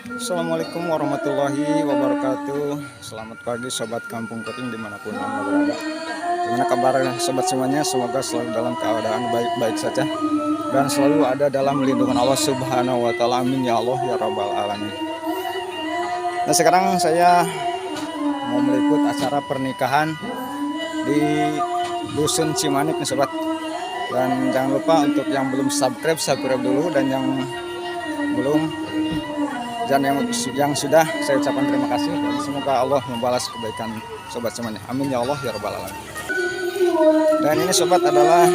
Assalamualaikum warahmatullahi wabarakatuh. Selamat pagi sobat Kampung Kuting dimanapun anda berada. Gimana kabar sobat semuanya? Semoga selalu dalam keadaan baik-baik saja dan selalu ada dalam lindungan Allah Subhanahu wa taala. Amin ya Allah ya rabbal alamin. Nah, sekarang saya mau meliput acara pernikahan di Dusun Cimanik nih sobat. Dan jangan lupa untuk yang belum subscribe dulu, dan yang belum dan yang sudah, saya ucapkan terima kasih dan semoga Allah membalas kebaikan sobat semuanya. Amin ya Allah ya rabbal alamin. Dan ini sobat adalah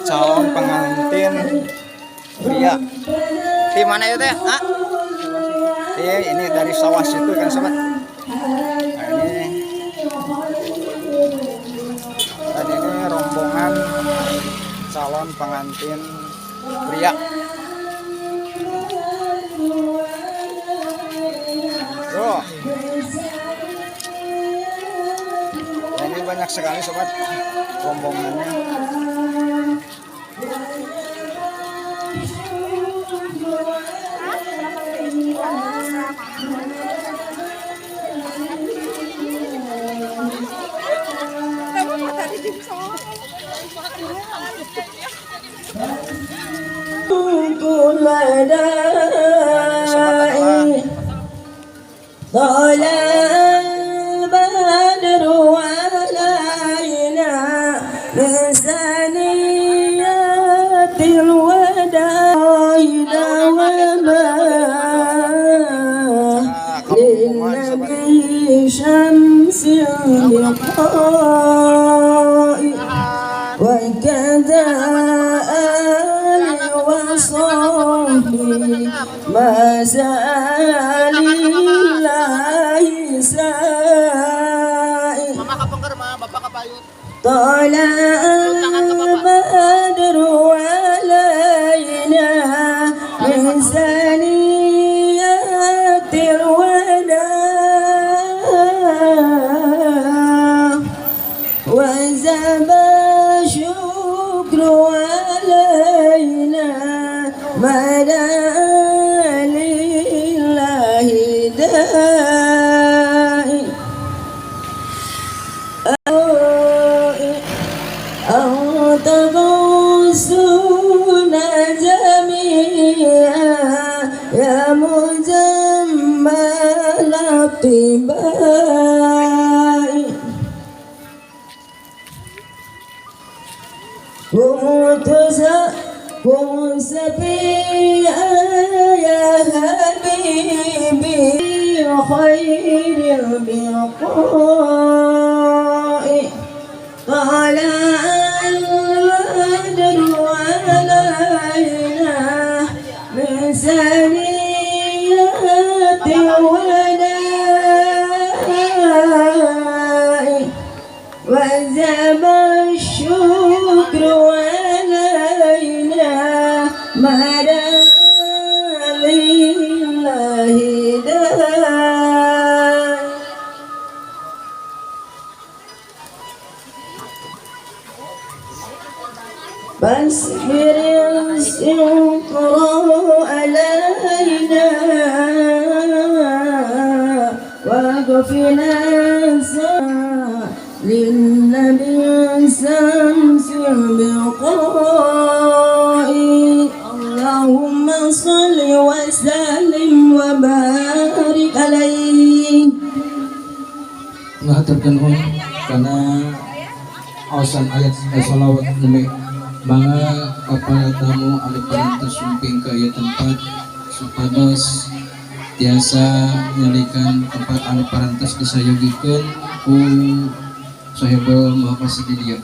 calon pengantin pria. Di mana ya teh? Ini dari sawah situ kan sobat. Nah, ini rombongan calon pengantin pria. Nah, ini banyak sekali sobat rombongannya. طلع البدر علينا من ثنيات الوداع للنبي شمس اللقاء وكذا آل وصحبه ما زال الله سائل طلع البدر علينا من ثنيات الوداع وجب الشكر علينا مدى لله داعي أنت غوثنا جميعا يا مجمل الطباع كنت سبيا يا حبيبي خير البقاء طلع البدر علينا من ثنيات الوداع وجب الشكر علينا مدى لله داعي فاصبر الشكر علينا واغفر للنبي شمس البقاء اللهم صل وسلم وبارك عليه. Ngaturkeun karena awasan ayat salawat nami mangga kepada tamu anu parantos sumping ke ieu tempat supados tiasa nyalikan tempat anu parantos disayogikeun ku sahibul mahapasi di dieu.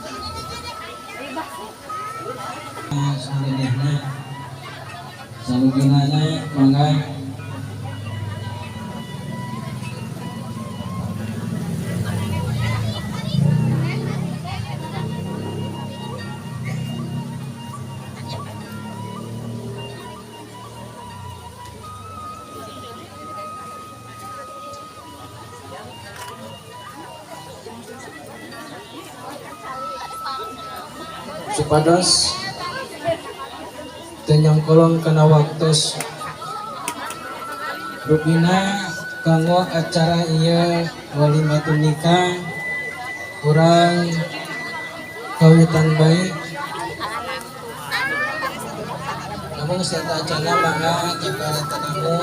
Saluginana mangga supados teu nyangkolong kana waktos rupina kanggo acara ieu walimatun nikah urang kawitan baik namun serta acara mangga kepada tamu.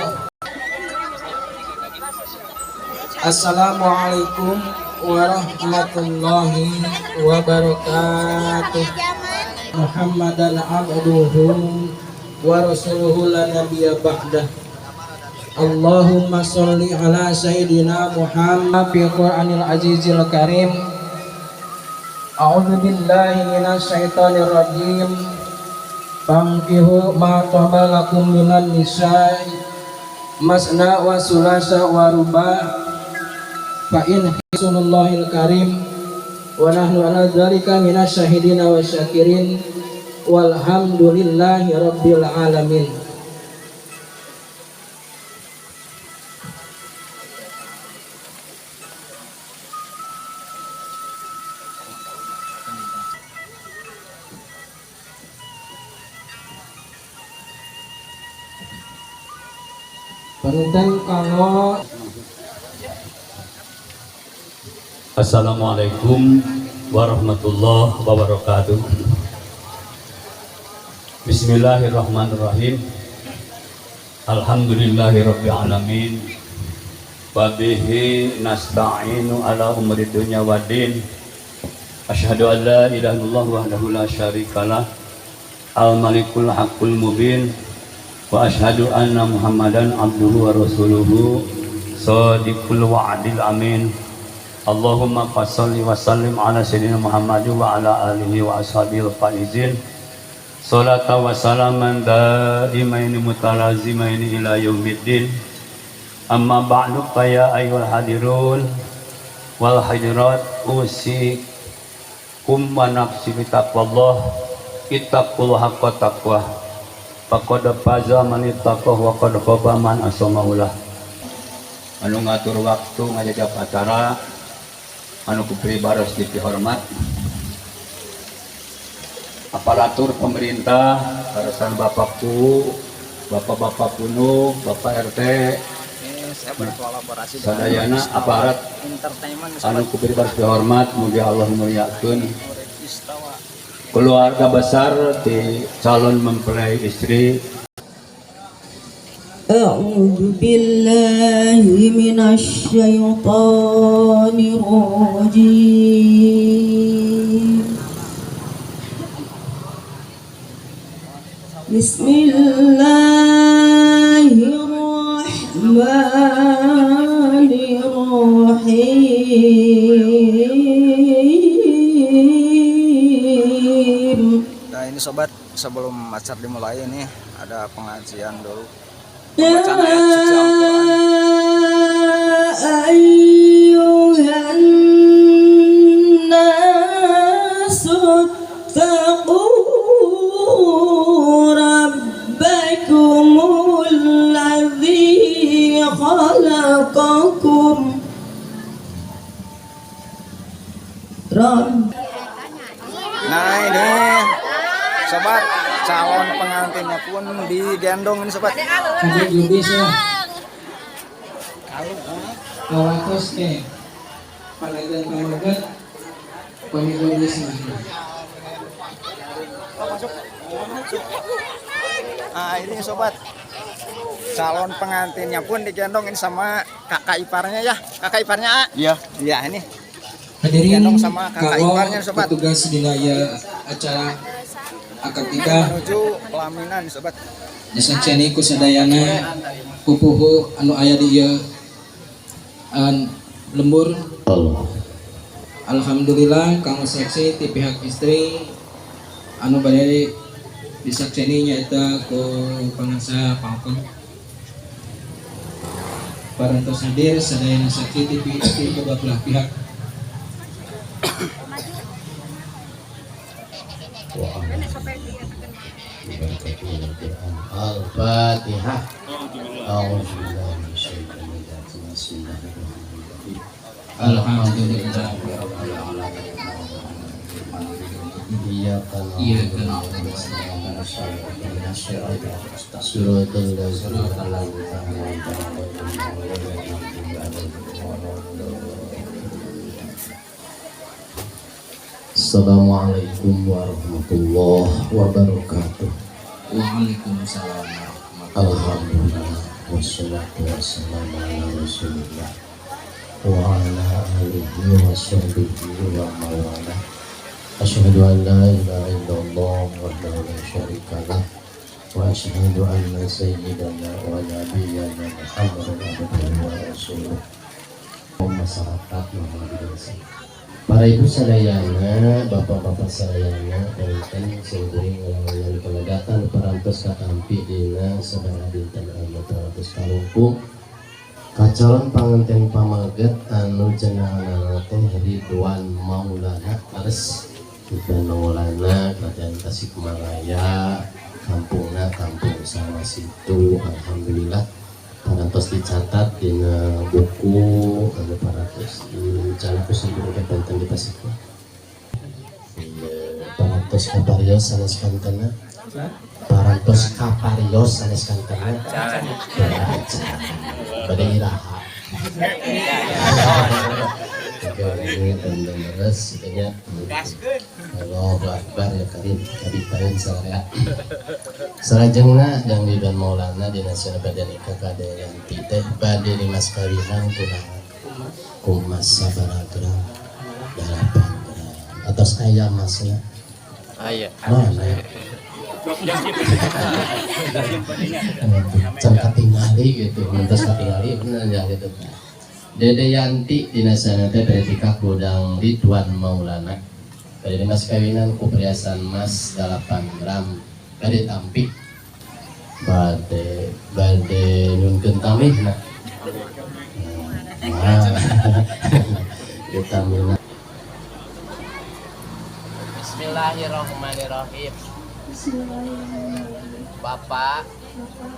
Assalamualaikum warahmatullahi wabarakatuh. Muhammadan abduhu wa rasuluhu la nabiyya ba'dah. Allahumma sholli ala sayyidina Muhammad fi Qur'anil azizil karim. A'udzu billahi minasy syaithanir rajim. Fankihu ma taba lakum minan nisa'i masna wa sulasa wa ruba' fa in hisunullahil karim wa nahnu ala dzalika minasy syahidina wa syakirin walhamdulillahi rabbil alamin. Panutan kalau Assalamualaikum warahmatullahi wabarakatuh. Bismillahirrahmanirrahim. Alhamdulillahirabbil alamin. Wa bihi nasta'inu ala umuri dunya waddin. Asyhadu an la ilaha illallah wahdahu la syarikalah. Al-malikul haqqul mubin. Wa asyhadu anna Muhammadan abduhu wa rasuluhu shadiqul wa'dil amin. Allahumma fasholli wa sallim ala sayyidina Muhammad wa ala alihi wa ashabihi faizin. Salatan wa salaman daimaini mutalazimaini ila yaumiddin. Amma ba'du fa ya ayyuhal hadirun wal hadirat usikum wa nafsi bi taqwallah. Ittaqul haqqa taqwah. Faqad faza man ittaqah wa qad khaba man asamahulah. Anu ngatur waktu ngajak acara anu kuberi baros dihormat aparatur pemerintah, barisan bapakku, bapak-bapak kuno, bapak RT, sadayana aparat anu kuberi baros dihormat, mugi Allah muliakeun keluarga besar di calon mempelai istri. أعوذ بالله من الشيطان الرجيم بسم الله الرحمن الرحيم. Nah ini sobat, sebelum acara dimulai ini ada pengajian dulu. يا Pembacaan ayat suci Al-Quran. أيها الناس اتقوا ربكم الذي خلقكم Nah ini sobat, calon pengantinnya pun digendong ini sobat. ada judis ya kawatos ke palagan palagan pemijudis Nah ini sobat, calon pengantinnya pun digendong ini sama kakak iparnya ya, kakak iparnya. Iya. Iya ini. hadirin Digendong sama kakak kalau iparnya sobat. petugas dinaya acara akad nikah Menuju pelaminan sobat. disaksiani ku sadayana pupuhu anu aya di ieu lembur. Alhamdulillah kanggo saksi ti pihak istri anu bade disaksiani nyaeta ku pangarsa pangkon. Parantos hadir sadayana saksi ti kedua belah pihak. Al-Fatihah. A'udzubillahi minasyaitonir rajim. Bismillahirrahmanirrahim. Alhamdulillah. Iyyaka Iyyaka na'budu wa iyyaka nasta'in ihdinas siratal mustaqim siratal ladzina an'amta 'alaihim. Assalamualaikum warahmatullahi wabarakatuh. Waalaikumsalam warahmatullahi Alhamdulillah wassalatu wassalamu ala Rasulillah wa ala alihi wa sahbihi wa mawala. Asyhadu an la ilaha illallah wahdahu la syarika lah wa asyhadu anna sayyidana wa nabiyyana Muhammadan abduhu wa rasuluh. Masyarakat Muhammadiyah. Para ibu sadayana, bapak-bapak sadayana, punten sing yang kelegatan parantos katampi dina saudara dinten anu 300 kalungkung kacolon panganten pamaget anu jenenganna teh Ridwan Maulana leres Ridwan Maulana Kerajaan Tasikmalaya, kampungna kampung sama situ. Alhamdulillah parantos dicatat dina buku anu parantos dicana ku sampun kepanten di Tasikmalaya. Parantos kaparios sanes kantana. Parantos kaparios sanes kantana. Bade iraha. Oke, ini tanda leres kitanya. Allahu Akbar ya karim kabipain salaya. Salajengna yang Ridwan Maulana di Nasional Badan Ika Kadayanti teh bade di mas kawinan kumas sabaragram 8 gram atas ayam masnya mana ya can katingali gitu mentas katingali bener ya gitu. Dede Yanti di Nasional Badan Ika Gudang Ridwan Maulana bade di mas kawinan ku perhiasan emas 8 gram bade tampik bade nunkeun tamihna vitamina. Bismillahirrahmanirrahim. Bapak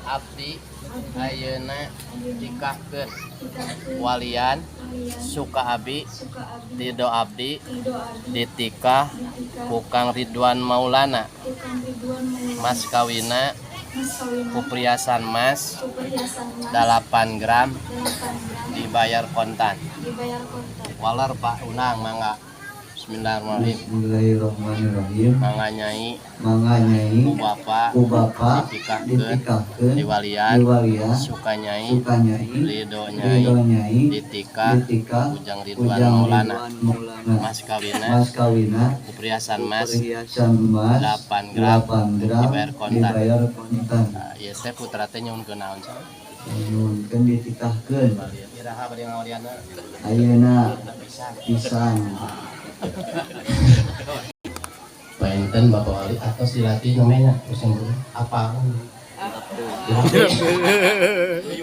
abdi ayeuna nikahkeun walian suka abi ridho abdi ditikah Kang Ridwan Maulana mas kawina ku perhiasan emas 8 gram dibayar kontan. Walar Pak Unang mangga. Bismillahirrahmanirrahim. Mangga nyai ku bapak ditikahkeun diwalian suka nyai ridho nyai ditikah Ujang Ridwan Maulana mas kawina ku perhiasan emas 8 gram dibayar kontan. Ieu teh putra teh nyuhunkeun naon sih? Nyuhunkeun ditikahkeun Iraha bade ngawalianna ayeuna pisan. Painten Bapak Wali atos dilatih namanya pusing apa?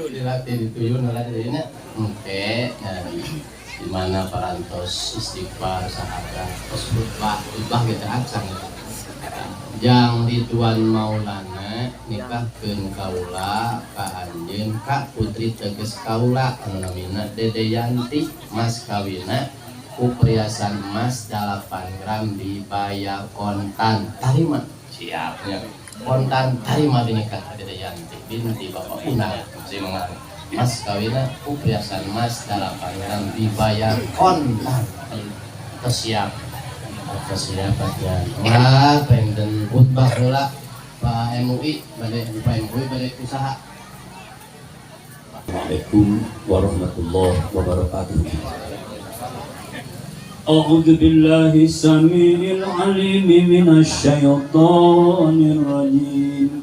Dilatih dituyun dilatihnya. Oke, di mana parantos istighfar sahabat terus khutbah gitu acan. Yang Ridwan Maulana nikahkeun kaula ka anjeun ka putri teges kaula anu namina Dede Yanti mas kawina ku perhiasan emas 8 gram dibayar kontan tarima siap ya kontan tarima dinikah Dede Yanti binti Bapak Unang mas kawina ku perhiasan emas 8 gram dibayar kontan siap ya wah pengen khutbah heula Pak MUI bade usaha. Assalamualaikum warahmatullahi wabarakatuh. A'udzu billahi samiil 'aliim minasy syaithaanir rajiim.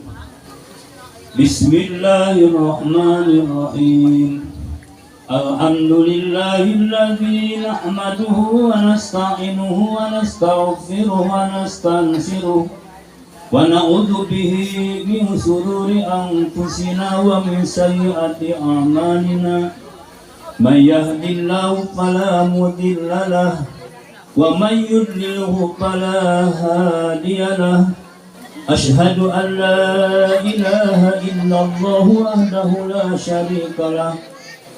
Bismillahirrahmanirrahim. Alhamdulillahilladzi nahmaduhu wa nasta'inuhu wa nastaghfiruhu wa nastansiruh wa na'udzu bihi min shururi anfusina wa min sayyiati a'malina. May yahdihillahu fala mudilla lahu wa may yudlilhu fala hadiya lahu. Asyhadu an la ilaha illallah wahdahu la syarika lahu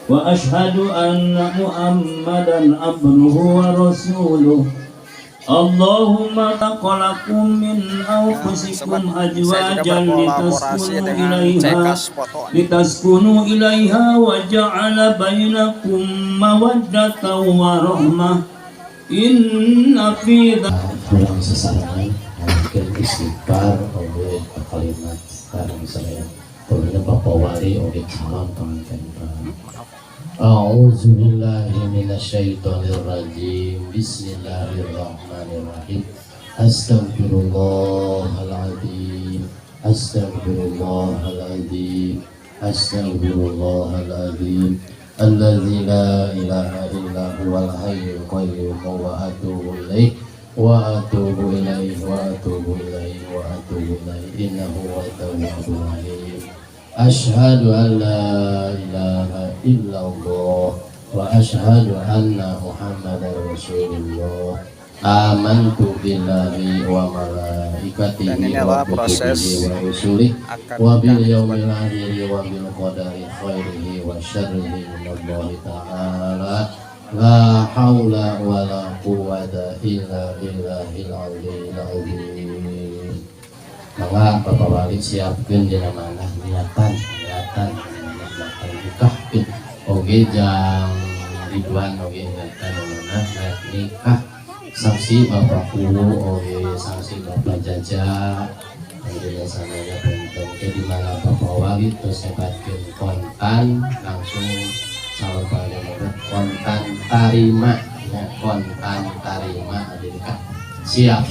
wa asyhadu anna Muhammadan abduhu wa rasuluh. Allahumma khalaqakum min anfusikum azwajan litaskunu ilaiha wa ja'ala bainakum mawaddatan wa rahmah. Inna fi pulang sesarangan mungkin istighfar oleh kalimat sekarang saya pokoknya Bapak Wali oleh salam pengantin. A'udzubillahi minasyaitonirrajim. Bismillahirrahmanirrahim. Astaghfirullahaladzim. Astaghfirullahaladzim. Astaghfirullahaladzim. Alladzi la ilaha illa huwal hayyul qayyum wa atubu ilaih wa atubu ilaih wa atubu ilaih wa atubu ilaih innahu huwat tawwabur rahim. Asyhadu an la ilaha illallah wa asyhadu anna Muhammadar Rasulullah. Amantu billahi wa malaikatihi wa kutubihi wa rusulihi wa bil yaumil akhir wa bil qadari khairihi wa syarrihi minallahi ta'ala. La haula wa la quwwata illa billahil aliyyil azim. Maka Bapak Wali siapkeun dina manah niatan nikah oge jang Ridwan oge niatan manah nikah sanksi Bapak Kulu oge sanksi Bapak Jaja jadi sananya benten di mana Bapak Wali terus hebatkeun kontan langsung calon pada murid kontan tarima ya kontan tarima nikah siap.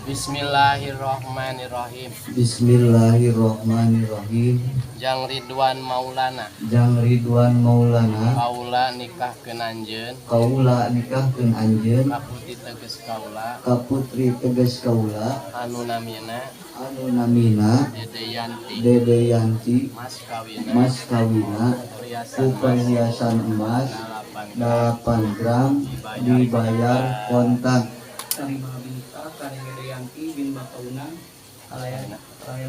Bismillahirrahmanirrahim. Bismillahirrahmanirrahim. Jang Ridwan Maulana. Jang Ridwan Maulana. Kaula nikahkeun anjeun. Kaula nikahkeun anjeun. Kaputri teges kaula. Kaputri teges kaula. Anu namina. Anu namina. Dede Yanti. Mas kawina. Perhiasan emas 8 gram dibayar kontan. Yanti bin Bakauna kalayan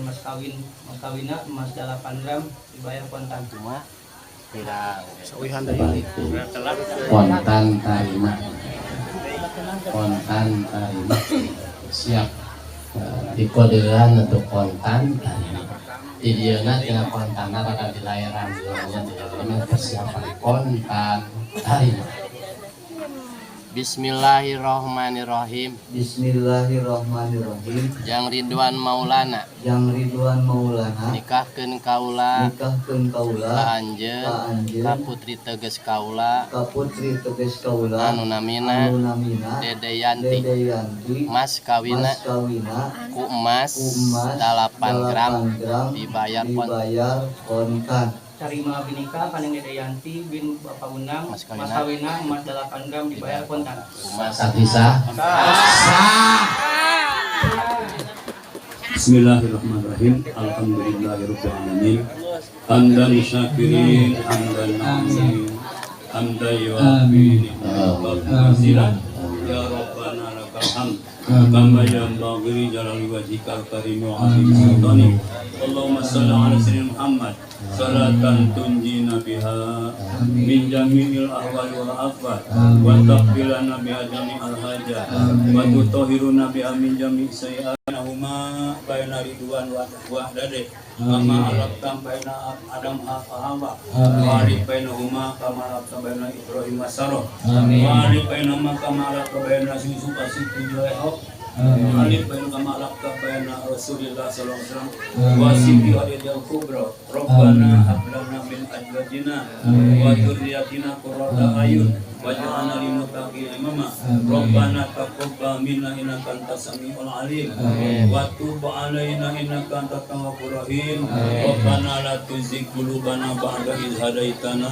mas kawina emas 8 gram dibayar kontan. Cuma pirang kontan tarima siap dikodean untuk kontan tarima ideana tina kontanna rada di layaran ini persiapan kontan tarima. Bismillahirrahmanirrahim. Bismillahirrahmanirrahim. Jang Ridwan Maulana. Jang Ridwan Maulana. Nikahkeun kaula. Ka anjeun. Ka putri teges kaula. Anu namina. Dede Yanti. Mas kawina. Ku emas 8 gram dibayar kontan. Tarima binika kaneng Dede Yanti bin Bapak Unang mas kawina emas 8 gram dibayar kontan. Bismillahirrahmanirrahim. Alhamdulillahirabbil alamin. Hamdan syakirin, hamdan na'imin, hamdan yu'afi ni'mal ya Rabbana lakal hamd. Kama yanbaghi jalali wajhikal karim wa 'azimi sultanik. Allahumma shalli 'ala sayyidina Muhammad salatan tunjina biha min jami'il ahwal wal afat wa taqbilana biha jami'al hajat wa tutahhiruna biha min jami'i sayyi'atina baina ridwan wa dade kama alaqtam baina adam hawa wa ali bainahuma kama alaqtam baina Ibrahim wa Sarah wa ali bainahuma kama alaqtam baina Yusuf wa Siddiq Alif bainu kama alaqta baina Rasulillah sallallahu alaihi wasallam wa sibbi al kubra Rabbana hab lana min azwajina wa dhurriyyatina qurrata a'yun waj'alna lil muttaqina imama Rabbana taqabbal minna innaka antas samiul alim wa tub 'alaina innaka antat tawwabur rahim Rabbana la tuzigh qulubana ba'da idh hadaitana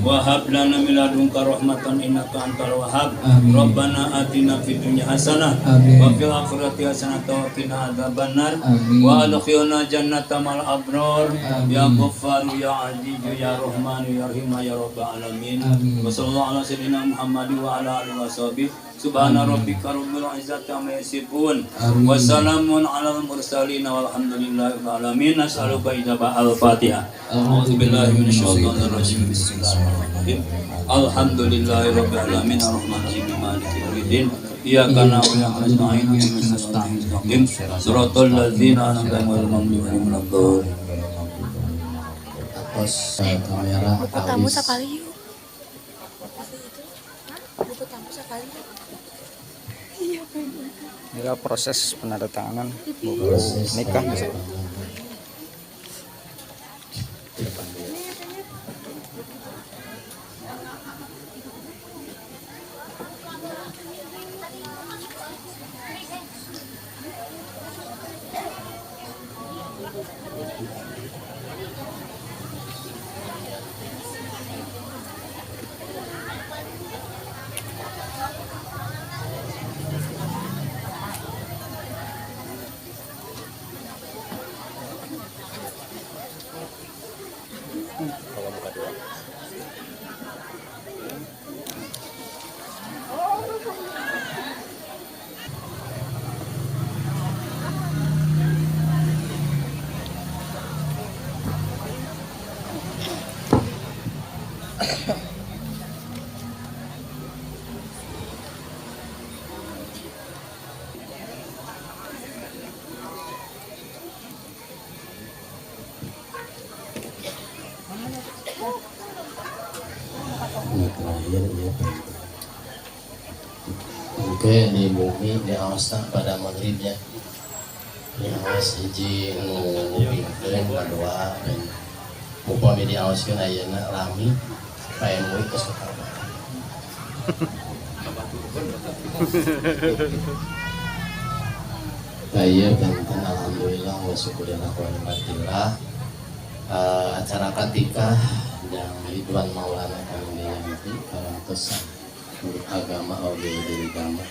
wa hab lana min ladunka rahmatan innaka antal wahhab Rabbana atina fid dunya hasanah wa fil akhirati hasanatan wa qina adzabannar wa adkhilna jannata mal abrar ya Ghaffar ya Aziz ya Rahman ya Rahim ya rabbal alamin wa sallallahu sayyidina Muhammad wa ala alihi washabihi. Subhana rabbika rabbil izzati amma yasifun. Wa salamun alal mursalin walhamdulillahi rabbil alamin. As'aluka ijabah al-Fatihah. A'udzu billahi minasyaitonir rajim. Bismillahirrahmanirrahim. Alhamdulillahi rabbil alamin arrahmanir rahim maliki yaumiddin. Iyyaka na'budu wa iyyaka nasta'in ihdinas siratal mustaqim siratal ladzina an'amta 'alaihim ghairil maghdubi 'alaihim. Atas kamera tamu sekali yuk. Buku tamu sekali yuk. Iya benar. Inilah proses penandatanganan buku nikah. Oke, di bumi di awasna pada maghribnya di awas hiji ngupingkeun kadua dan upami di awaskeun ayeuna rami pae murid ke Soekarno. Kaya benten alhamdulillah wa syukurillah wa nikmatillah. Acara katika dan Ridwan Maulana kami diyanti parantosan menurut agama oleh diri agama.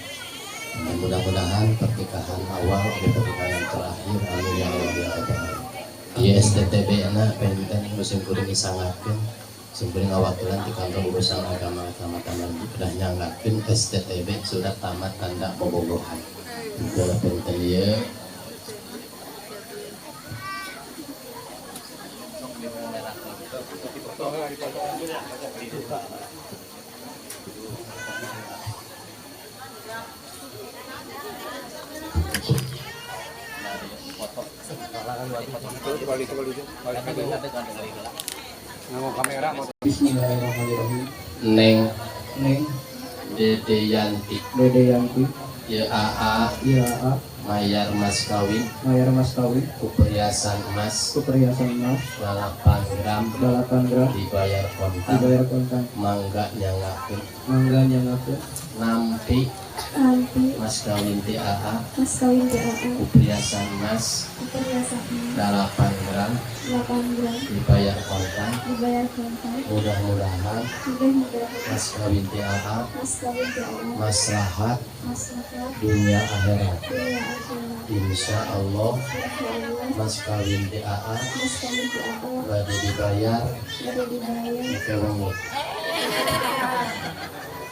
Dan mudah-mudahan pernikahan awal atau pernikahan terakhir amin ya Allah ya Rabbal. Di STTB anak pengen musim kuring disangatkeun simpulin awakilan di kantor urusan agama kecamatan sudah nyanggakeun STTB sudah tamat tanda bobogohan. Itu penting ya. Bismillahirrahmanirrahim. Neng Neng Dede Yanti Dede Yanti ya AA IAA mayar mas kawin mayar mas kawin ku perhiasan emas perhiasan emas 8 gram 8 gram dibayar kontan dibayar kontan mangga nyangakeun mangga nyangakeun nampi Nanti mas kawin ti AA mas kawin di AA ku perhiasan emas perhiasan 8 gram 8 gram dibayar kontan dibayar kontan. mudah-mudahan Mudah-mudahan mas kawin ti AA mas kawin di AA maslahat masyarakat dunia akhirat dunia akhirat. insya Allah Insyaallah mas kawin ti AA mas kawin di AA bade dibayar sudah dibayar. ke wengi.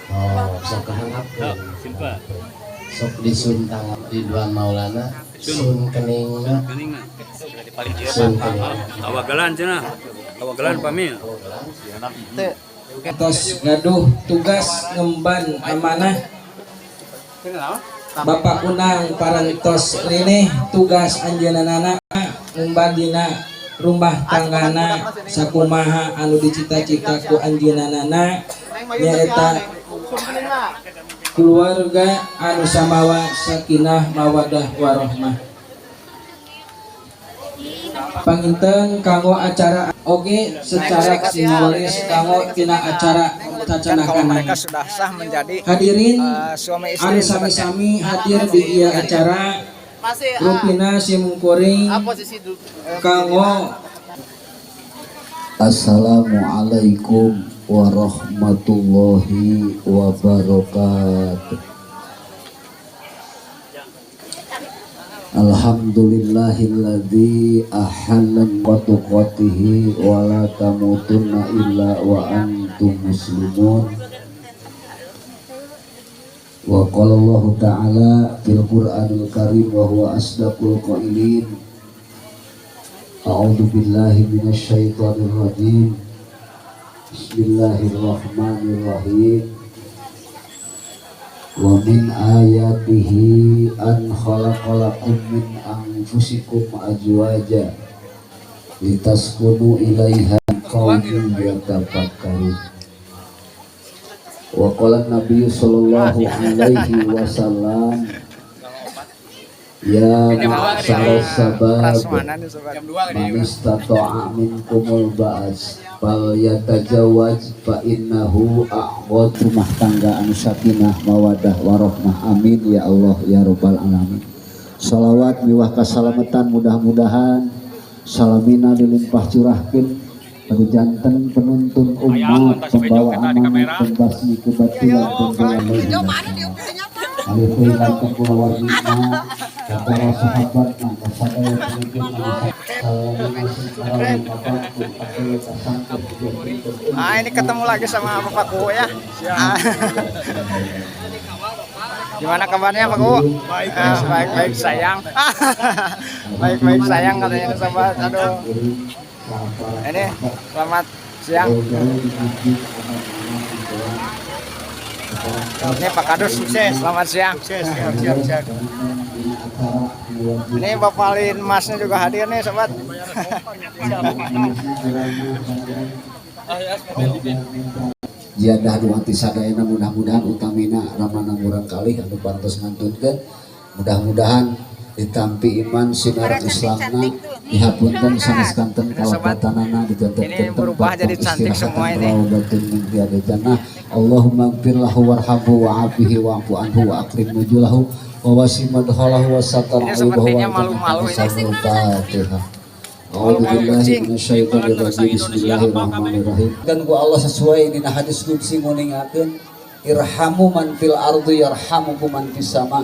Oh, sok kehanapkeun. Sok disuntang Ridwan Maulana sun keningna. Sun kening. Awagalan cenah. Awagalan pami. Tos gaduh tugas ngemban amanah Bapak Unang parantos rene tugas anjeunana ngemban dina rumah tanggana sakumaha anu dicita-cita ku anjeunana nyaeta keluarga anu samawa sakinah mawadah warahmah. Panginten kanggo acara oge secara simbolis kanggo tina acara Kalau tacanakan. mereka sudah sah menjadi Hadirin suami anu istri sami-sami hadir di ieu acara rupina simungkuring kanggo Assalamualaikum warahmatullahi wabarakatuh. Alhamdulillahilladzi ahallan qatuqatihi wa la tamutunna illa wa antum muslimun. Qala Allah Ta'ala fil Qur'anil Karim wa huwa asdaqul qailin. A'udzu billahi minasy syaithanir rajim. Bismillahirrahmanirrahim. Wa min ayatihi an khalaqalakum min anfusikum azwaja litaskunu ilaiha qaumun yatafakkarun. Wa qala Nabi sallallahu alaihi wasallam, ya ma'syar sabab man istata'a minkumul ba'as fal yatajawaz fa innahu a'wad. Rumah tangga anu sakinah mawadah warahmah, amin ya Allah ya rabbal alamin. Salawat miwah kasalamatan, mudah-mudahan salamina dilimpah curahkeun pada janten penuntun umat, pembawa amanah, pembasmi kebatilan, pembawa alif ilan kepulauan lima, para sahabat maka sadaya penunjung ini ketemu lagi sama Bapakku ya. Gimana kabarnya Pak Ku? Baik-baik sayang. Baik-baik sayang katanya sahabat. Aduh. Ini selamat siang. Ini Pak Kadus sukses, selamat siang. Siap. Ini Bapak Lin Masnya juga hadir nih sobat. Ziyadah duanti sadayana, mudah-mudahan utamina ramana murang kali anu pantos ngantunkeun, mudah-mudahan ditampi iman sinar Islamna, dihapunten sanes kanten kalapatanana, dijanten berubah jadi cantik semua ini. Allahumma ighfir lahu warhamhu wa'afihi wa'fu anhu wa akrim nujulahu wa wasi' madkhalahu wa satar aibahu wa malu-malu ini. Fatihah. A'udzubillahi minasyaitonir rajim. Bismillahirrahmanirrahim. Dan ku Allah sesuai dina hadis qudsi nguningakeun, irhamu man fil ardi yarhamukum man fis sama.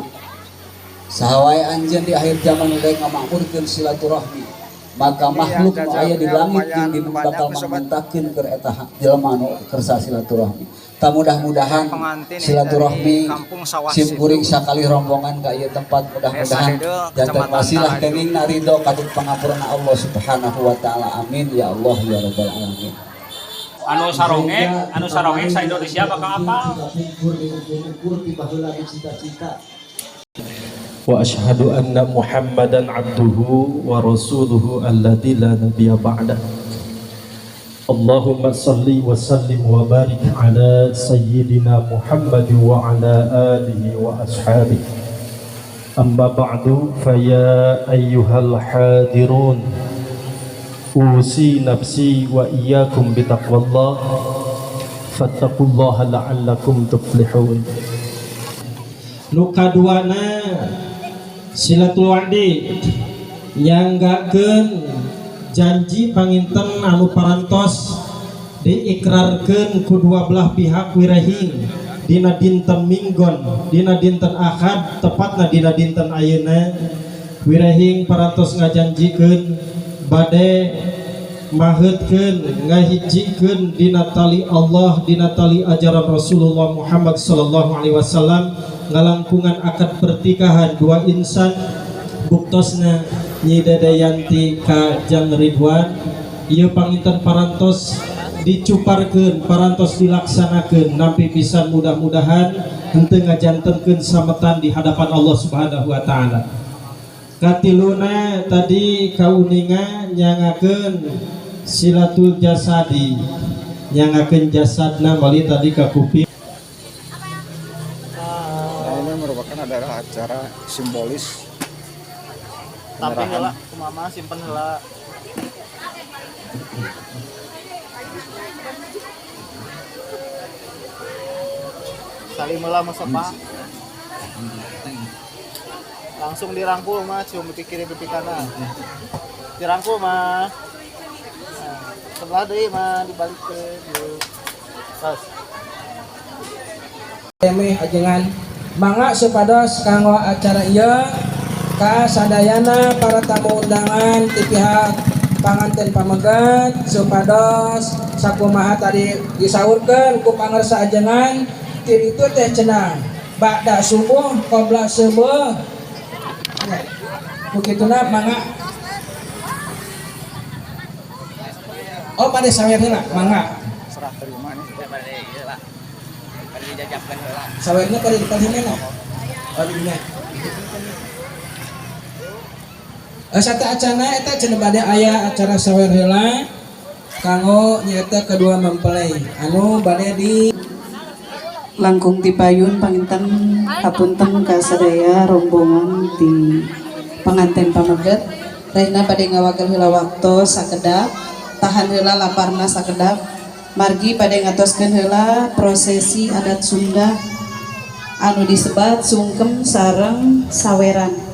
Sahawai anjeun di akhir zaman udah ngamakmurkeun silaturahmi, maka makhluk nu aya di langit jeung di bumi bakal mangmentakeun keur eta jelema nu kersa silaturahmi. Ta mudah-mudahan silaturahmi simkuring sakali rombongan ka ieu tempat, mudah-mudahan janten wasilah kengingna ridho kaduk pangapunna Allah Subhanahu wa taala. Amin ya Allah ya rabbal alamin. Anu sarongeng sa Indonesia bakal apa? Wa ashhadu anna Muhammadan abduhu wa rasuluhu alladzi la nabiyya ba'da. Allahumma salli wa sallim wa barik ala sayyidina Muhammad wa ala alihi wa ashabihi. Amma ba'du, fa ya ayyuhal hadirun, usi nafsi wa iyyakum bitaqwallah, fattaqullaha la'allakum tuflihun. Nu kaduana silaturahmi nyanggakeun janji panginten anu parantos diikrarkeun ku dua belah pihak wirehing dina dinten Minggon, dina dinten Ahad, tepatna dina dinten ayeuna. Wirehing parantos ngajanjikeun bade maheutkeun ngahijikeun dina tali Allah, dina tali ajaran Rasulullah Muhammad sallallahu alaihi wasallam, ngalangkungan akad pertikahan dua insan buktosna Nyi Dedeyanti ka Jang Ridwan. Ieu panginten parantos dicuparkeun, parantos dilaksanakeun nampi pisan, mudah-mudahan henteu ngajantenkeun sametan di hadapan Allah Subhanahu wa taala. Katiluna tadi kauninga nyangakeun silatul jasadi, nyangakeun jasadna bali tadi ka kuping. Ini merupakan adalah acara simbolis. Tapi heula kumaha simpen heula. Salim heula masopa. Langsung dirangkul mah, cium di kiri di kanan. Dirangkul mah. Sebelah deui mah dibalikeun. Tos. Temeh ajengan mangga supados kanggo acara ieu ka sadayana para tamu undangan ti pihak panganten pamegat supados sakumaha tadi disaurkeun ku pangarsa ajengan ti ditu teh cenah ba'da subuh qabla subuh. Begituna mangga. Oh pada sawer heula mangga. Serah terima nih. Sawerna pada di panimena. Oh di dinya. Sata acana eta cenah bade aya acara sawer heula kanggo nyaeta kedua mempelai anu bade di langkung dipayun panginten hapunten ka sadaya rombongan di panganten pameget rehna bade ngawagel heula waktu sakedap tahan heula laparna sakedap margi bade ngatoskeun heula prosesi adat Sunda anu disebat sungkem sareng saweran.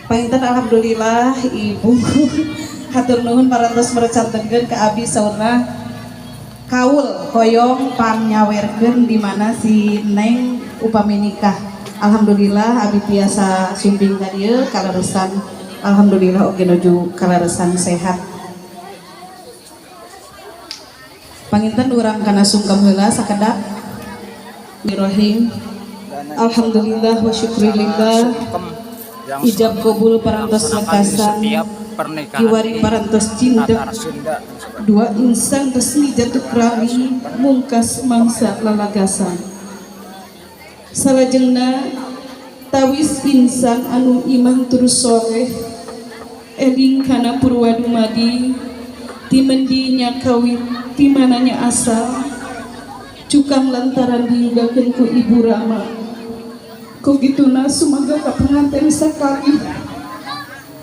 Panginten alhamdulillah ibu hatur nuhun parantos merecantenkeun ka abdi saurna kaul hoyong panyawerkeun di mana si Neng upami nikah. Alhamdulillah abdi tiasa sumping ka dieu kaleresan alhamdulillah oge nuju kaleresan sehat. Panginten urang kana sungkem heula sakedap. Bismillahirrahmanirrahim. Alhamdulillah wa syukurillah. Ijab kabul parantos lekasan iwari parantos cinta dua insan resmi jatuh kerami mungkas mangsa lalagasan salajengna tawis insan anu iman terus soleh eling kana purwa dumadi timendinya kawin timananya asal cukang lantaran diugakeun ku ibu Rama. Kogituna sumaga ka pengantin sakali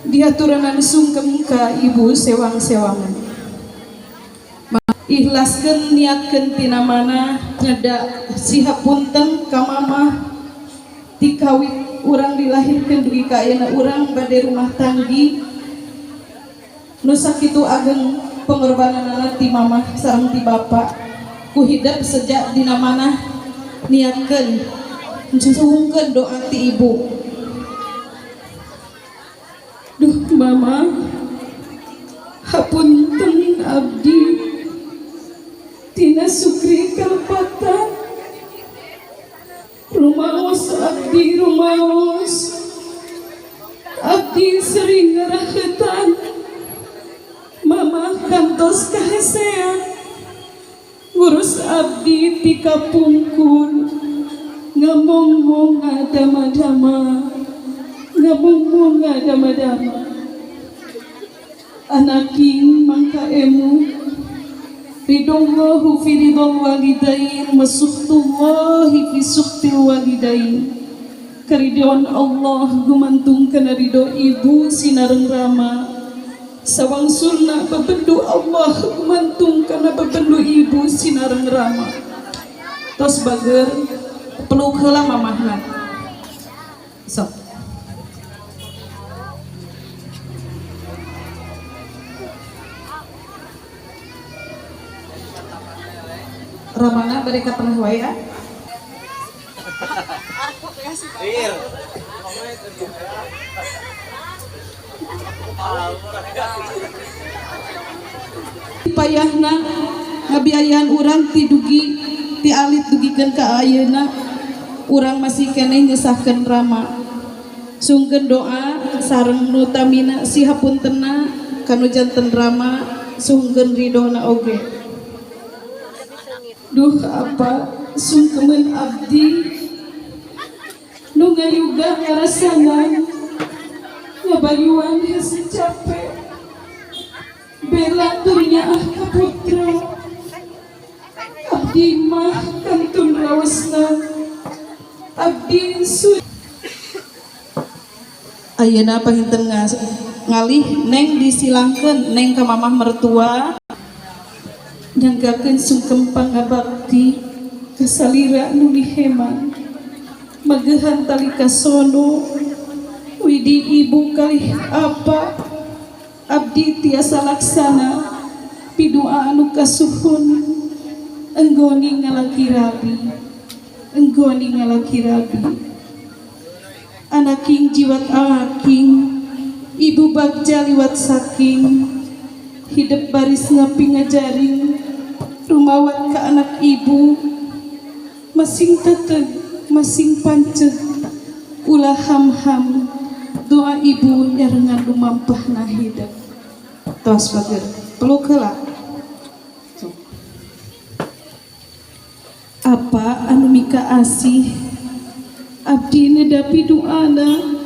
diaturanan sungkem ka ibu sewang-sewangan ikhlaskeun niatkeun tina mana nyeda sihapunten ka mamah dikawin urang dilahirkeun dugi ka ayeuna urang bade rumah tanggi nu sakitu ageng pengorbananana ti mamah sareng ti bapa ku hidep sejak dina mana niatkeun sesungkeun doa ti ibu. Duh mama hapunten abdi tina sukri kalpatan rumaos abdi rumaos abdi sering ngarahetan mama kantos kahasean ngurus abdi ti kapungkur ngomong dama-dama ngomong dama-dama anaking mangka emu ridallahu fi ridal walidain masuhtullahi fi suhtil walidain keriduan Allah gumantung kana ridho ibu sinareng Rama sawangsulna bebendu Allah gumantung kana bebendu ibu sinareng Rama tos bager peluk heula mamahna sok Ramana bari ka tengah wae ya payahna ngabiayaan urang ti dugi ti alit dugikeun ka ayeuna urang masih keneh ngesahkeun Rama sungkeun doa sareng nu tamina sihapuntenna kanu janten Rama sungkeun ridona oge. Duh apa sungkeun abdi nu ngayuga ngarasanan ngabayuan hese capek bela dunia ka putra abdi mah kantun rawasna abdi su ayeuna panginten ngalih neng disilangkeun neng ka mamah mertua nyanggakeun sungkem pangabakti ka salira nu diheman magehan tali kasono widi ibu kalih apa abdi tiasa laksana pidua anu kasuhun enggoni ngalaki rabi anaking jiwat aking ibu bagja liwat saking hidup baris ngapi ngajaring rumawat ke anak ibu masing teteg masing pancet ulah ham-ham doa ibu nyarengan lumampah na hidup tos bager peluk heula apa anu mika asih abdi nedapi doana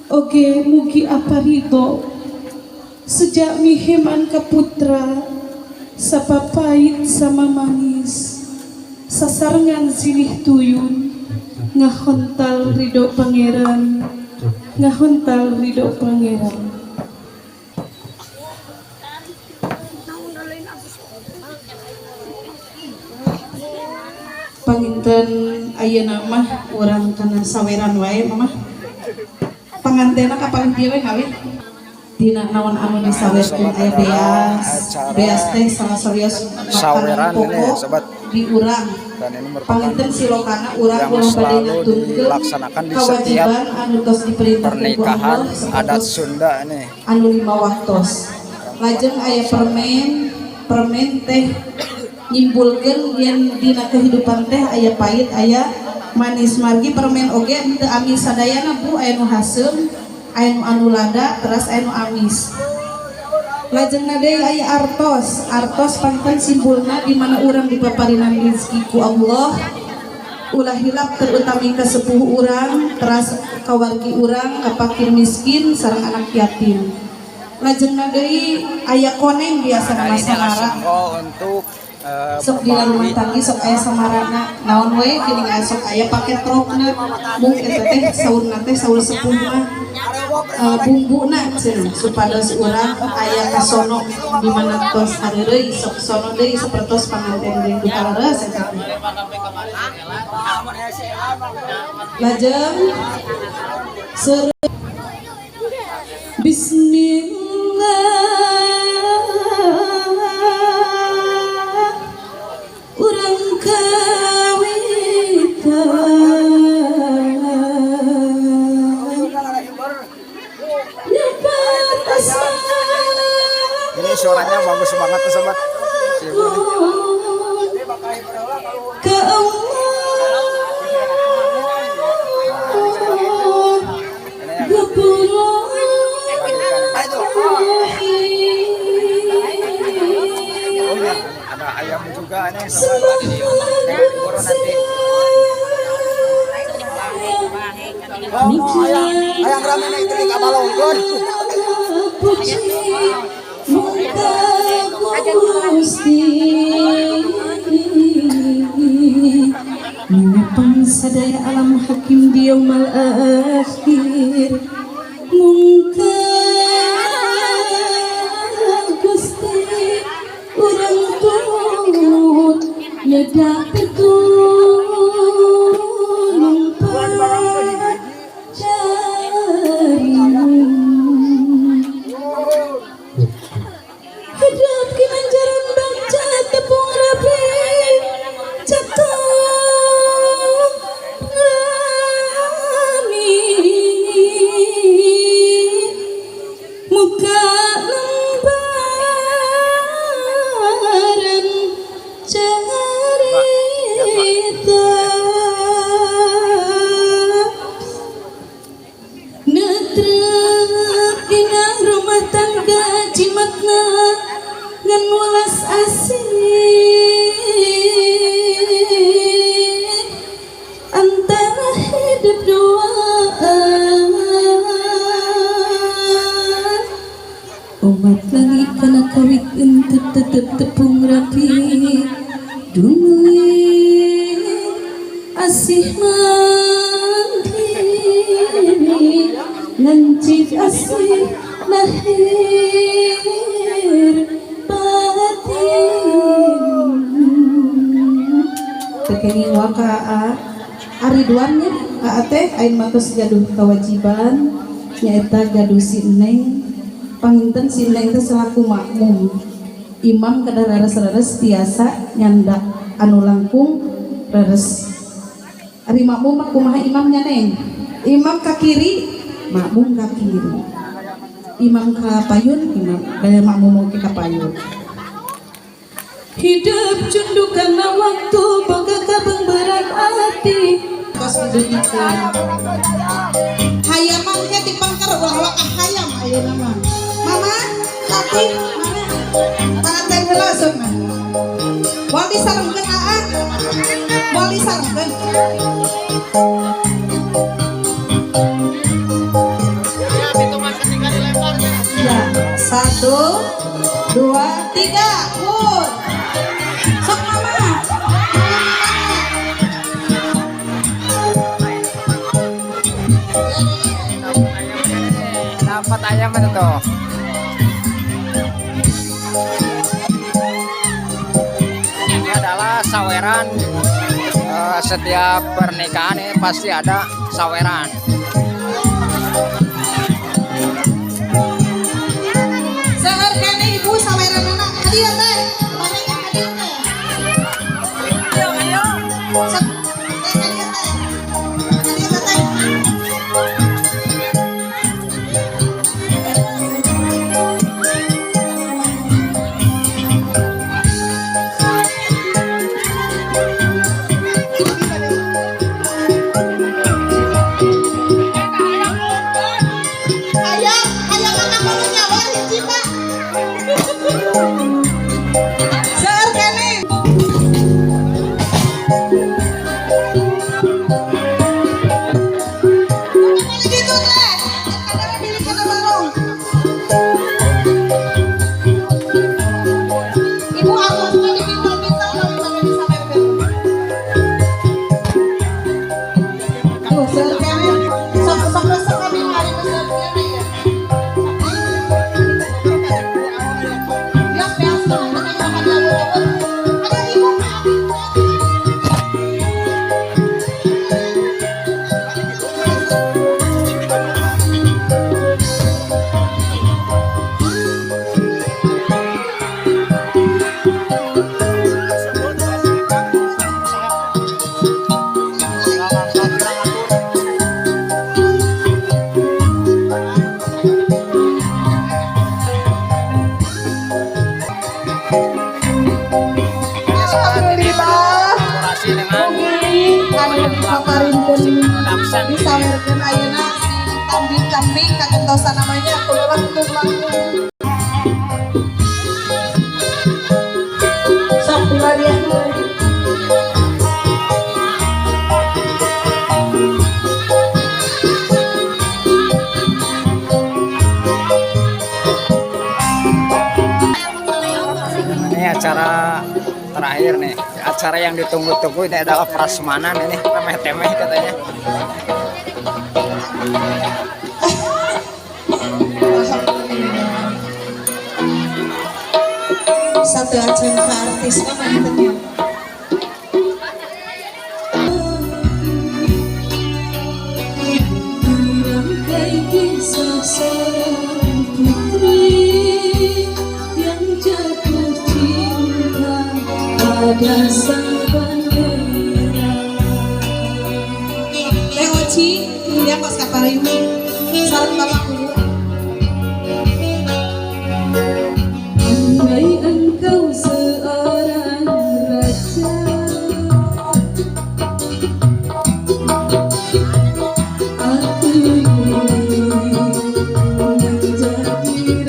oge mugi apa ridho sejak miheman ka putra sapapait sama manis sasarengan silih tuyun ngahontal ridho pangeran ngahontal ridho pangeran panginten ayeuna mah urang kana saweran wae mah pangantena kapan dieu we ngawe dina naon anu disawerkeun aya beas teh salah sarios makanan pokok di urang panginten silokana urang ulah bade ngaturkeun dilaksanakan di setiap anu tos pernikahan adat Sunda ini anu 5 waktos lajeng aya permen teh nyimpulkeun yen dina kehidupan teh aya pahit aya manis margi permen oge teu amis sadayana Bu aya nu haseum aya nu anu lada teras aya nu amis lajengna deui aya artos panten simpulna di mana urang dipaparinan rezeki ku Allah ulah hilap terutami ka sepuh urang teras kawargi urang ka fakir miskin sareng anak yatim lajengna deui aya koneng biasa nama samara untuk sok di rumah tangga sok aya samarana naon we geuning aya sok aya paket trokna mung eta teh saurna teh saur sepuhna bumbuna cenah supados urang aya kasono di mana tos hareureuy sok sono deui sapertos panganten deui dukaleres eta lajeng bismillah urang ini suaranya bagus banget tuh sobat ke ada ayam juga nih sobat diburu nanti ayam rame nih itu di kabalongkon Menepang sadaya alam hakim di yaumal akhir mungka Gusti urang turut nyedak pitulung hidup kinanjaran baca tepung rapi jatuh ngami muka lembaran cerita netrep dina rumah tangga jimatna ngan welas asih antara hidup duaan umat langit kana kawit untuk tetep tepung rapi dunia asih mandiri lancip asih lahir tekeni wakaa ariduannya teh ain matos gaduh kewajiban nyaeta gaduh si Neng panginten si Neng teh selaku makmum imam kada rares-rares tiasa nyandak anu langkung rares ari makmum mah kumaha imamnya Neng imam ka kiri makmum ka kiri imam ka payun imam daya makmum ka payun hidup cundukan waktu boga kabeng berat hati tos didengikeun. Hayam mangke dipangker ulah hayam ayeuna mah. Mama, tapi mana? Panganten heula seumna. Moal disarengkeun aa. Moal disarengkeun. Ya, 1, 2, 3, pun. Sok mama. Dapat ayam itu tuh. Ini adalah saweran. Setiap pernikahan ini pasti ada saweran. Seueur kene ibu saweranana hadiah teh. Banyak hadiah teh. Ayo ayo. Sok hadiah teh. Hadiah teh. Disawerkeun ayeuna si kambing-kambing kagentosan namanya kudu langkung-langkung. Sok pilarian lagi. Ini acara terakhir nih, acara yang ditunggu-tunggu ini adalah prasmanan ini, remeh-temeh katanya. Satu acara ke artis apa namanya? Dirangkai kisah seorang putri yang jatuh cinta pada sang pangeran. Teh Oci, dia kos kapalini, salam bapak dulu. Andai engkau seorang raja, aku menjadi ratunya.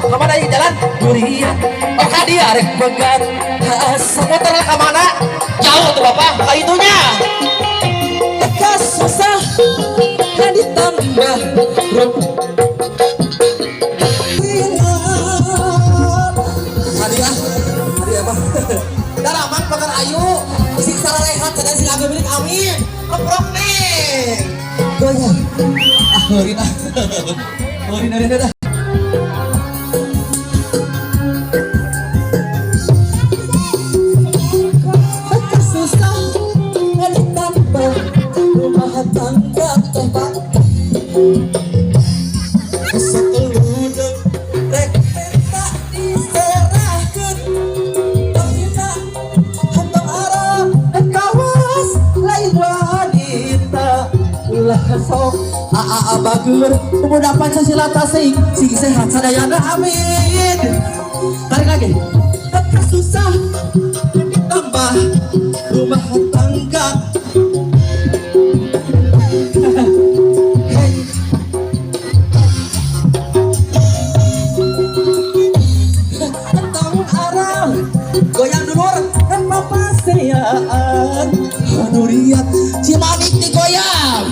kemana ini jalan durian oh dia rek begat seputar ke mana jauh tuh bapak ke itunya tegas susah kan ditambah hadiah mah daraman bakar ayu sing sararehat dan sing agak milik amin keprok nih goyang horina susah kan ditambah rumah tangga tempat seteluduk rek minta diserahkan pembina hantang arah kawas lain wanita ulah sok bagur pemuda Pancasila tasik sing sehat sadayana amin tarik lagi susah ditambah rumah tangga goyang dulur papaseyaan durian Cimanik digoyang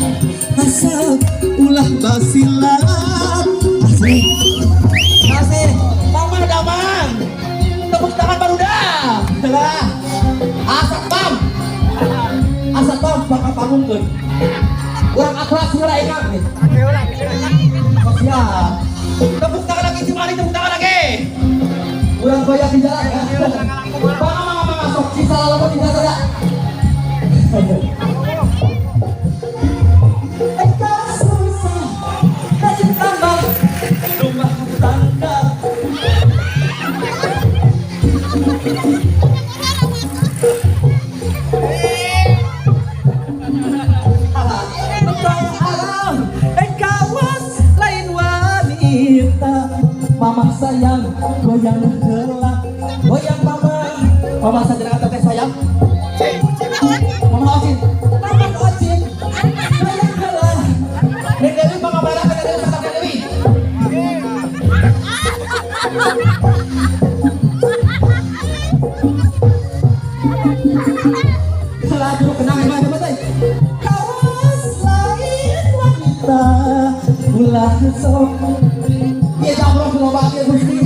asal ulah basilan masih mama damang tepuk tangan baru dah asap pam bakal pamungkeun urang akhlak segala ingat nih siap tepuk tangan lagi Cimanik tepuk tangan lagi urang goyang di jalan ya Bang, sok sisa lalu di jalan mama sayang goyang gelap goyang mama saja kata sayang mama Ocin goyang gelap Nek Dewi mama barang kata Dewi kata Dewi salah dulu kenang emang coba say kawas lain wanita ulah sok iya jamroh kalau pakai gusti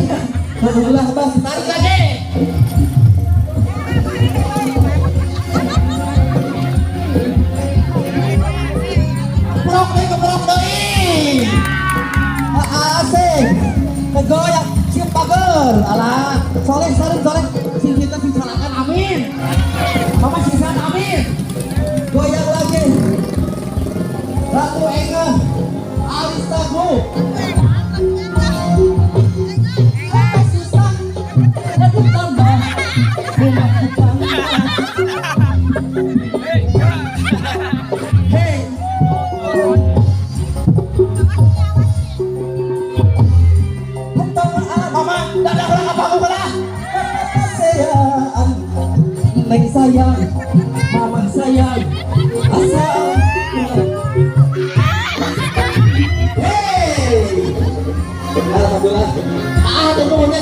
ulah bas tarik lagi keprok doi asik kegoyak siap pager alah soleh sing kita sing salakan amin mama sing salakan amin goyang lagi Ratu Enge Aristagu susah dan ditambah rumah tangga hey mama dadah orang apa aku kalah neng sayang mama sayang asal hey alhamdulillah temunya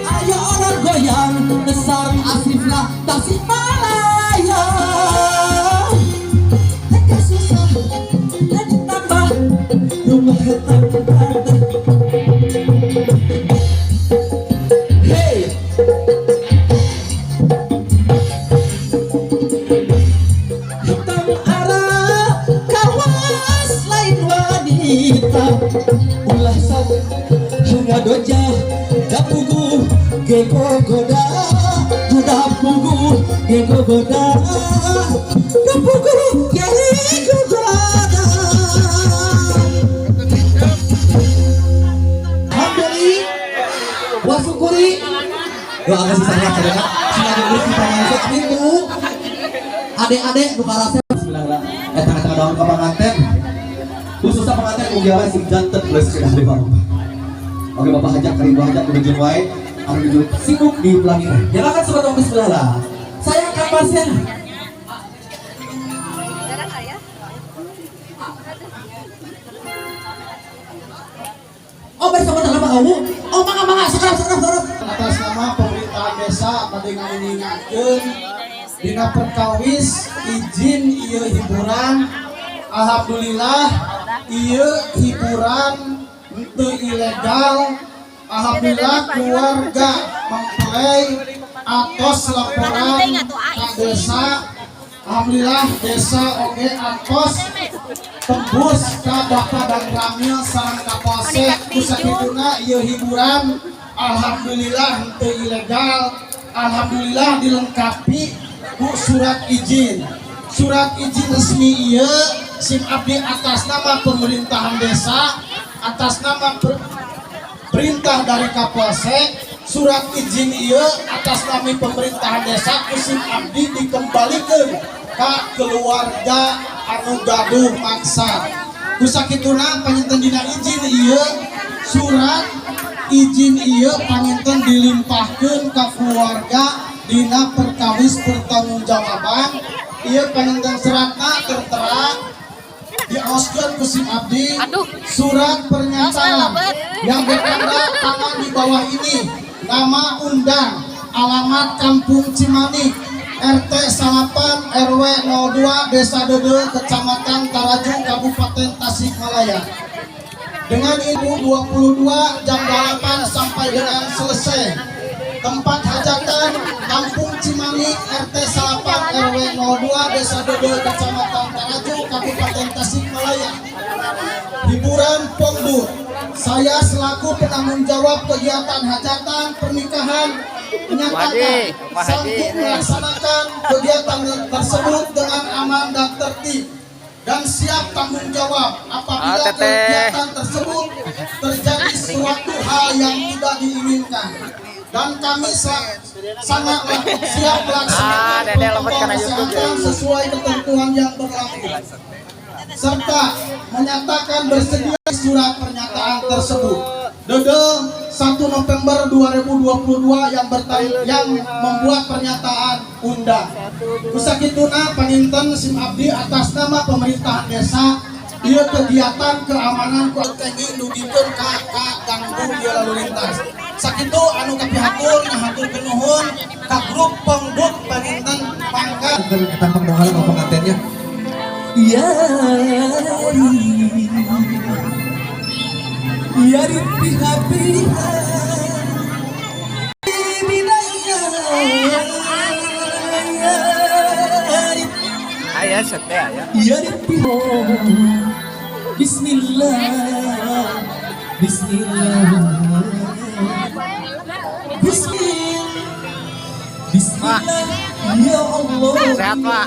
ayo orang goyang besar asiflah tasik malaya teka susah dan ditambah rumah tangga hey hitam arah kawas lain wanita ulah sok hingga doja dapugu gego goda dapugu gego goda dapugu gego goda Hamdali wasukuri doa kasih sayang saudara sengaja beri kita masuk minggu adek-adek buka rasa bismillahirrahmanirrahim tengah-tengah daun ke pengantin khususnya pengantin ugiara sing jantet plus ke dari bapak oke bapak hajak kali bapak hajak menuju wae menuju sibuk di pelaminan ya makan sobat om bismillah saya kapasnya Oh bersama dalam kamu. Oh mangga sekarang. Atas nama pemerintahan desa pada mengingatkan dina perkawis izin ieu hiburan. Alhamdulillah ieu hiburan itu ilegal. Alhamdulillah keluarga mempelai atos laporan ke desa. Alhamdulillah desa oge atos tembus ke Bapak dan Ramil sareng Kapolsek kusakituna ieu hiburan. Alhamdulillah itu ilegal. Alhamdulillah dilengkapi ku surat izin resmi ieu SIM abdi atas nama pemerintahan desa, atas nama perintah dari Kapolsek. Surat izin ieu atas nama pemerintahan desa ku SIM abdi dikembalikan ke keluarga anu gaduh maksa. Kusakituna panginten dina izin ieu surat izin ieu panginten dilimpahkeun ka keluarga dina perkawis pertanggungjawaban. Ieu panginten seratna tertera diaoskeun ku SIM abdi surat pernyataan yang bertanda tangan di bawah ini, nama undang, alamat Kampung Cimanik, RT 8 RW 02 Desa Dede, Kecamatan Tarajung, Kabupaten Tasikmalaya. Dengan itu 22 jam 8 sampai dengan selesai. Tempat hajatan Kampung Cimanik, RT 8 RW 02 Desa Dede, Kecamatan Tarajung, Kabupaten Tasikmalaya. Hiburan Pongdur. Saya selaku penanggung jawab kegiatan hajatan pernikahan menyatakan sanggup melaksanakan kegiatan tersebut dengan aman dan tertib dan siap tanggung jawab apabila kegiatan tersebut terjadi suatu hal yang tidak diinginkan, dan kami sangat siap melaksanakan protokol kesehatan sesuai ketentuan yang berlaku serta menyatakan bersedia surat pernyataan tersebut. Dede 1 November 2022 yang membuat pernyataan undang. Kusakituna panginten SIM abdi atas nama pemerintahan desa ieu kegiatan keamanan ku TNI nudikeun ka ganggu ieu lalu lintas. Sakitu anu kapihatur ngahaturkeun nuhun ka grup pengdut panginten mangga Kita pendengar pengantinnya. Ya pihak-pihak ayah setia ya. Ya Bismillah ya Allah. Sehat Pak.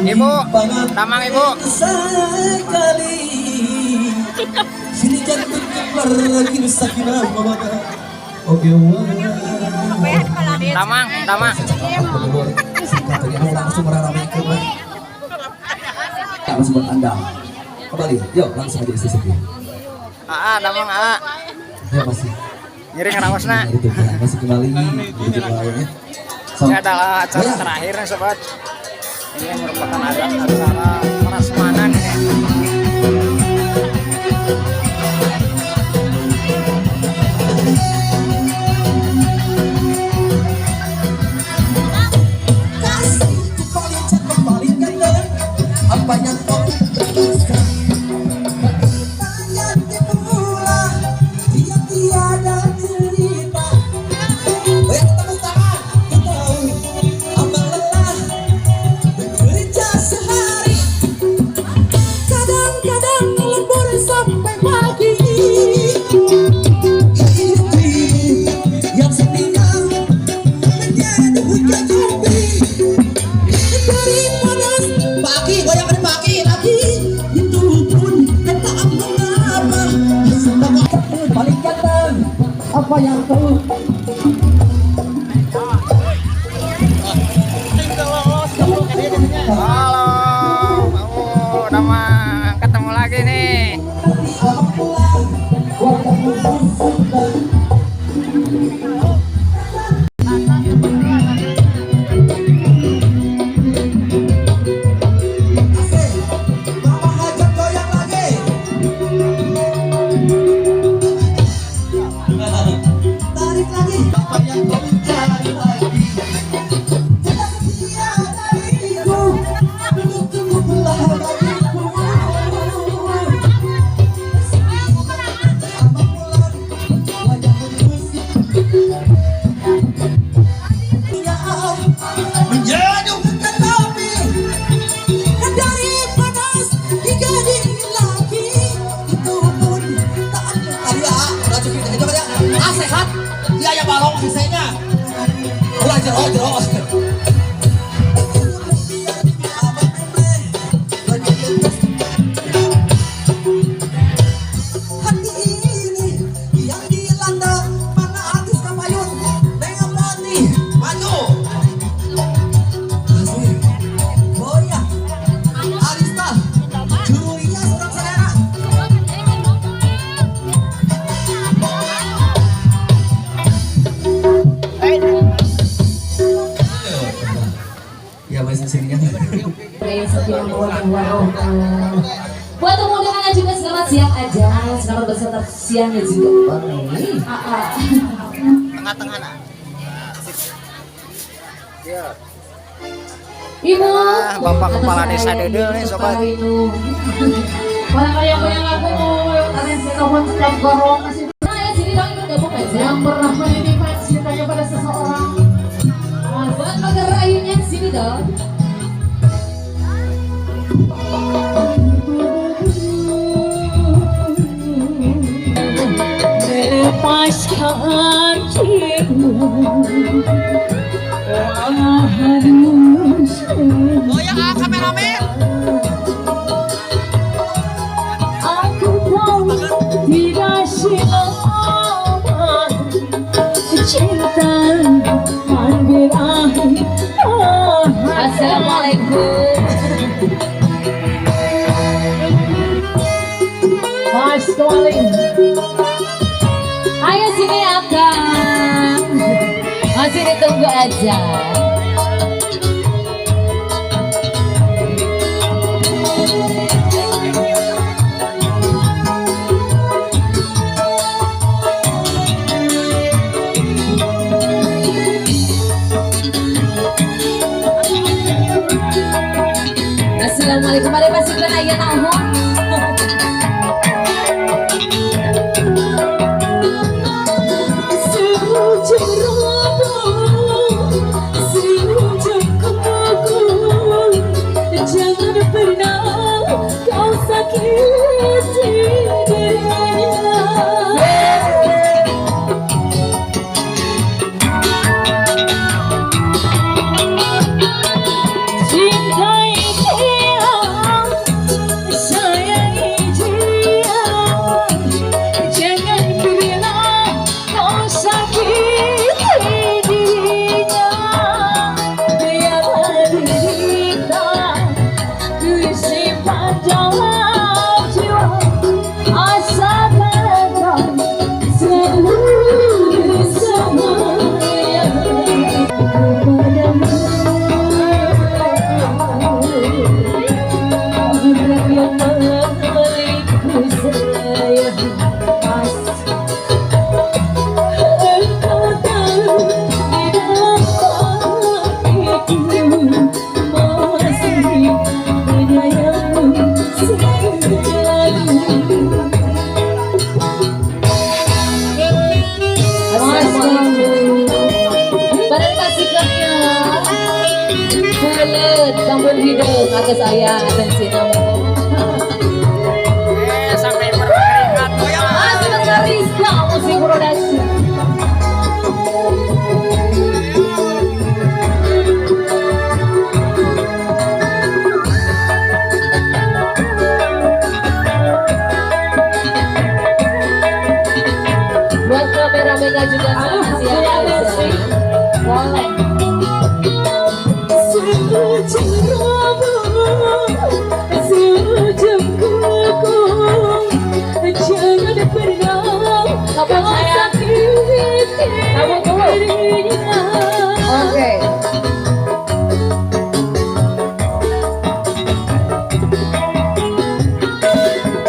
Ibu, tamang Ibu. Sekali sini jantung kembar lagi sakinah mamada. Oke Tamang. langsung meramaikan. Langsung buat Anda. Kembali, yuk langsung aja isi sepi. Tamang Ya masih. Ngiring rawasna. Itu masih kembali. Ini adalah acara terakhir nih sobat. Ini yang merupakan acara prasmanan ini. Apa yang kau putuskan? Dia tiada cerita. Tepuk tangan. Tahu amal lelah bekerja sehari. Kadang-kadang lembur sampai pagi. Hidup yang setia menjadi hujan jumbi. Daripada pagi goyang pagi lagi itu pun tak mengapa. Balik kata apa yang kau Halo, Tamang, ketemu lagi nih. kisahnya. Ulah jero. Buat undangannya juga selamat siang aja, selamat berserta siangnya juga. Tengah-tengah nak. Ibu, Bapak Kepala Desa Dedel nih sobat. Orang yang aku kalian telepon setiap gorong masih sini dong ikut gabung aja. Yang pernah menitipkan cintanya pada seseorang. Buat pagar rayunya sini dong. Lepaskan Goyang kameramen. Aku tahu tidak silaman cinta ambil akhir. Assalamualaikum. Mas Kemaling. Ayo sini akang, masih ditunggu aja. Assalamualaikum, mari pastikan ayah tahun. Jangan pernah kau sakiti dirinya. Cintai dia, sayangi dia. Jangan pernah kau sakiti dirinya. Biar derita disimpan dalam jiwa, asalkan selalu bersama kepadamu. Orang yang memilikiku sayang, engkau tahu di dalam hatiku masih menyayangimu selalu. Pada kasihkannya kulit kampung hidung atas saya dan sinamu. Sampai berkeringat. Masih Rizka musik produksi. Buat kameramennya juga masih ada. Boleh. Jangan pernah kau sakiti dirinya. Oke.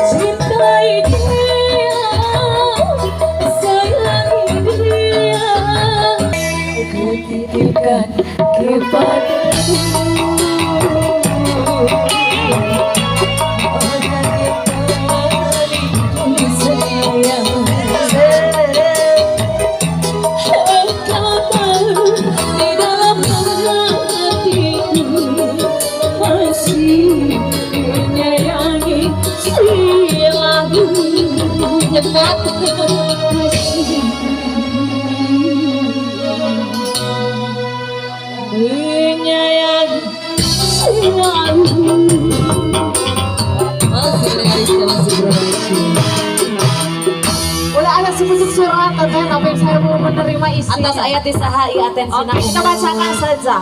Cintai dia, sayangi dia. Ku titipkan kepadamu. penyayang selalu. Ulah ada sepucuk surat tapi saya mau menerima isi atas ayat isaha atensi. Oke, kita bacakan saja.